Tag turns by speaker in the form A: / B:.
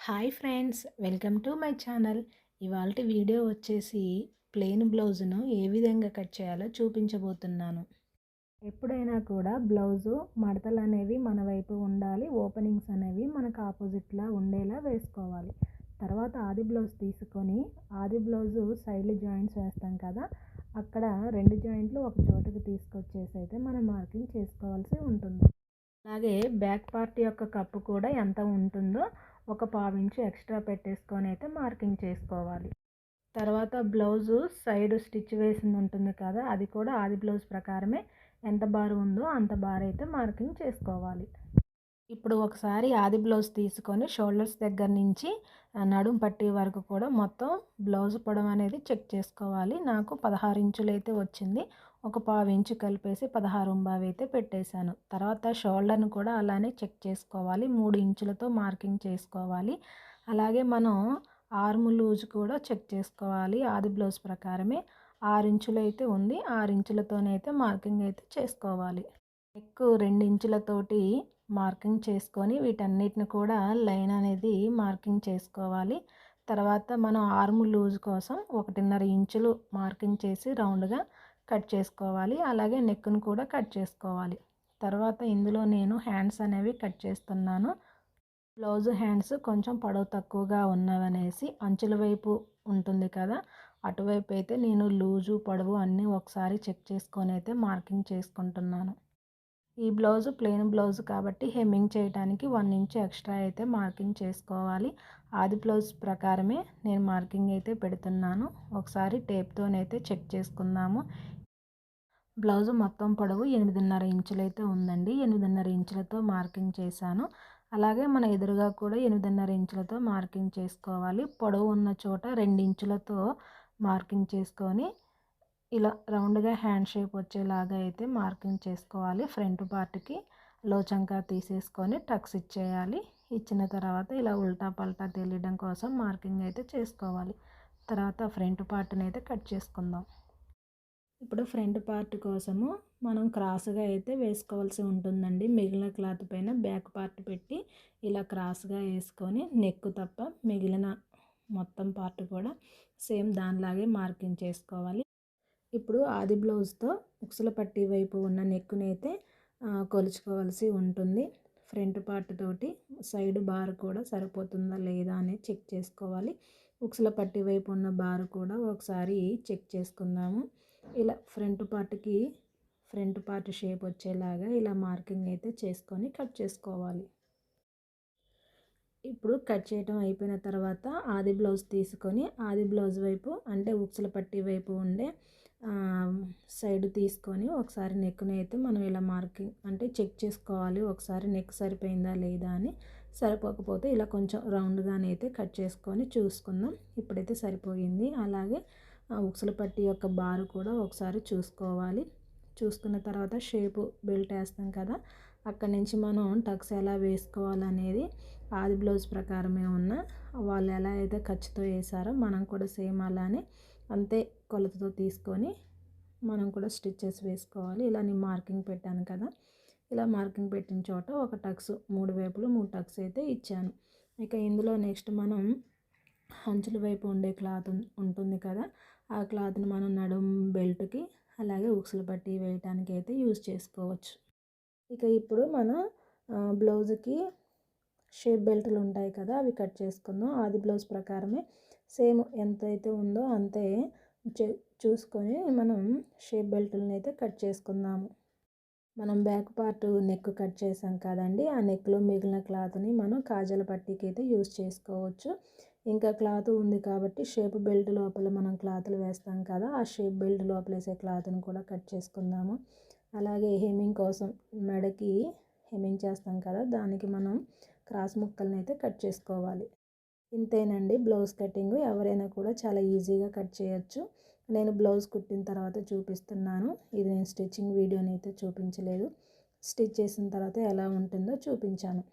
A: Hi friends, welcome to my channel. ఇవాల్టి video వచ్చేసి plain బ్లౌజ్ను ఏ విధంగా కట్ చేయాలో చూపించబోతున్నాను. ఎప్పుడైనా కూడా బ్లౌజు మడతలు అనేవి మన వైపు ఉండాలి, ఓపెనింగ్స్ అనేవి మనకు ఆపోజిట్లా ఉండేలా వేసుకోవాలి. తర్వాత ఆది బ్లౌజ్ తీసుకొని ఆది బ్లౌజు సైడ్ జాయింట్స్ వేస్తాం కదా, అక్కడ 2 జాయింట్లు ఒక చోటకి తీసుకొచ్చేసి అయితే మనం మార్కింగ్ చేసుకోవాల్సి ఉంటుంది. అలాగే బ్యాక్ పార్ట్ యొక్క కప్పు కూడా ఎంత ఉంటుందో ఒక పావు ఇంచు ఎక్స్ట్రా పెట్టేసుకొని అయితే మార్కింగ్ చేసుకోవాలి. తర్వాత బ్లౌజు సైడ్ స్టిచ్ వేసింది ఉంటుంది కదా, అది కూడా ఆది బ్లౌజ్ ప్రకారమే ఎంత బారు ఉందో అంత బారు అయితే మార్కింగ్ చేసుకోవాలి. ఇప్పుడు ఒకసారి ఆది బ్లౌజ్ తీసుకొని షోల్డర్స్ దగ్గర నుంచి నడుం పట్టీ వరకు కూడా మొత్తం బ్లౌజ్ పొడవు అనేది చెక్ చేసుకోవాలి. నాకు 16 ఇంచులు అయితే వచ్చింది. ఒక పావు ఇంచు కలిపేసి 16 అయితే పెట్టేశాను. తర్వాత షోల్డర్ను కూడా అలానే చెక్ చేసుకోవాలి. 3 ఇంచులతో మార్కింగ్ చేసుకోవాలి. అలాగే మనం ఆర్మ్ లూజ్ కూడా చెక్ చేసుకోవాలి. ఆది బ్లౌజ్ ప్రకారమే 6 ఇంచులు అయితే ఉంది. 6 ఇంచులతోనైతే మార్కింగ్ అయితే చేసుకోవాలి. నెక్ 2 ఇంచులతోటి మార్కింగ్ చేసుకొని వీటన్నిటిని కూడా లైన్ అనేది మార్కింగ్ చేసుకోవాలి. తర్వాత మనం ఆర్మ్ లూజ్ కోసం 1.5 ఇంచులు మార్కింగ్ చేసి రౌండ్గా కట్ చేసుకోవాలి. అలాగే నెక్ను కూడా కట్ చేసుకోవాలి. తర్వాత ఇందులో నేను హ్యాండ్స్ అనేవి కట్ చేస్తున్నాను. బ్లౌజ్ హ్యాండ్స్ కొంచెం పొడవు తక్కువగా ఉన్నవనేసి అంచుల వైపు ఉంటుంది కదా, అటువైపు అయితే నేను లూజు పొడవు అన్నీ ఒకసారి చెక్ చేసుకొని అయితే మార్కింగ్ చేసుకుంటున్నాను. ఈ బ్లౌజ్ ప్లెయిన్ బ్లౌజ్ కాబట్టి హెమ్మింగ్ చేయడానికి 1 ఇంచు ఎక్స్ట్రా అయితే మార్కింగ్ చేసుకోవాలి. ఆది బ్లౌజ్ ప్రకారమే నేను మార్కింగ్ అయితే పెడుతున్నాను. ఒకసారి టేప్తోనైతే చెక్ చేసుకుందాము. బ్లౌజ్ మొత్తం పొడవు 8.5 ఇంచులు అయితే ఉందండి. 8.5 ఇంచులతో మార్కింగ్ చేశాను. అలాగే మన ఎదురుగా కూడా 8.5 ఇంచులతో మార్కింగ్ చేసుకోవాలి. పొడవు ఉన్న చోట 2 ఇంచులతో మార్కింగ్ చేసుకొని ఇలా రౌండ్గా హ్యాండ్ షేప్ వచ్చేలాగా అయితే మార్కింగ్ చేసుకోవాలి. ఫ్రంట్ పార్ట్కి లోచంకా తీసేసుకొని టక్స్ ఇచ్చేయాలి. ఇచ్చిన తర్వాత ఇలా ఉల్టా పల్టా తెలియడం కోసం మార్కింగ్ అయితే చేసుకోవాలి. తర్వాత ఫ్రంట్ పార్ట్ని అయితే కట్ చేసుకుందాం. ఇప్పుడు ఫ్రంట్ పార్ట్ కోసము మనం క్రాస్గా అయితే వేసుకోవాల్సి ఉంటుందండి. మిగిలిన క్లాత్ పైన బ్యాక్ పార్ట్ పెట్టి ఇలా క్రాస్గా వేసుకొని నెక్ తప్ప మిగిలిన మొత్తం పార్ట్ కూడా సేమ్ దానిలాగే మార్కింగ్ చేసుకోవాలి. ఇప్పుడు ఆది బ్లౌజ్తో ఉక్సుల పట్టీ వైపు ఉన్న నెక్కునైతే కొలుచుకోవాల్సి ఉంటుంది. ఫ్రంట్ పార్ట్ తోటి సైడ్ బార్ కూడా సరిపోతుందా లేదా అనేది చెక్ చేసుకోవాలి. ఉక్సుల పట్టీ వైపు ఉన్న బార్ కూడా ఒకసారి చెక్ చేసుకుందాము. ఇలా ఫ్రంట్ పార్ట్ షేప్ వచ్చేలాగా ఇలా మార్కింగ్ అయితే చేసుకొని కట్ చేసుకోవాలి. ఇప్పుడు కట్ చేయడం అయిపోయిన తర్వాత ఆది బ్లౌజ్ తీసుకొని ఆది బ్లౌజ్ వైపు అంటే ఉక్సుల పట్టీ వైపు ఉండే సైడ్ తీసుకొని ఒకసారి నెక్ని అయితే మనం ఇలా మార్కింగ్ అంటే చెక్ చేసుకోవాలి. ఒకసారి నెక్ సరిపోయిందా లేదా అని, సరిపోకపోతే ఇలా కొంచెం రౌండ్గానైతే కట్ చేసుకొని చూసుకుందాం. ఇప్పుడైతే సరిపోయింది. అలాగే ఉక్సుల పట్టీ యొక్క బారు కూడా ఒకసారి చూసుకోవాలి. చూసుకున్న తర్వాత షేపు బెల్ట్ వేస్తాం కదా, అక్కడి నుంచి మనం టక్స్ ఎలా వేసుకోవాలనేది ఆది బ్లౌజ్ ప్రకారమే ఉన్న వాళ్ళు ఎలా అయితే ఖర్చుతో వేసారో మనం కూడా సేమ్ అలానే అంతే కొలతతో తీసుకొని మనం కూడా స్టిచ్చెస్ వేసుకోవాలి. ఇలా నేను మార్కింగ్ పెట్టాను కదా, ఇలా మార్కింగ్ పెట్టిన చోట ఒక టక్స్ 3 వైపులు 3 టక్స్ అయితే ఇచ్చాను. ఇక ఇందులో నెక్స్ట్ మనం అంచుల వైపు ఉండే క్లాత్ ఉంటుంది కదా, ఆ క్లాత్ని మనం నడుం బెల్ట్కి అలాగే ఉక్సులు పట్టి వేయటానికి అయితే యూజ్ చేసుకోవచ్చు. ఇక ఇప్పుడు మనం బ్లౌజ్కి షేప్ బెల్ట్లు ఉంటాయి కదా, అవి కట్ చేసుకుందాం. ఆది బ్లౌజ్ ప్రకారమే సేమ్ ఎంతైతే ఉందో అంతే చూసుకొని మనం షేప్ బెల్ట్లను అయితే కట్ చేసుకుందాము. మనం బ్యాక్ పార్ట్ నెక్ కట్ చేసాం కదండి, ఆ నెక్లో మిగిలిన క్లాత్ని మనం కాజల పట్టీకి అయితే యూజ్ చేసుకోవచ్చు. ఇంకా క్లాత్ ఉంది కాబట్టి షేప్ బెల్ట్ లోపల మనం క్లాత్లు వేస్తాం కదా, ఆ షేప్ బెల్ట్ లోపల వేసే క్లాత్ని కూడా కట్ చేసుకుందాము. అలాగే హెమ్మింగ్ కోసం మెడకి హెమ్మింగ్ చేస్తాం కదా, దానికి మనం క్రాస్ ముక్కల్ని అయితే కట్ చేసుకోవాలి. ఇంతేనండి బ్లౌజ్ కటింగ్. ఎవరైనా కూడా చాలా ఈజీగా కట్ చేయొచ్చు. నేను బ్లౌజ్ కుట్టిన తర్వాత చూపిస్తున్నాను. ఇది నేను స్టిచ్చింగ్ వీడియోని అయితే చూపించలేదు. స్టిచ్ చేసిన తర్వాత ఎలా ఉంటుందో చూపించాను.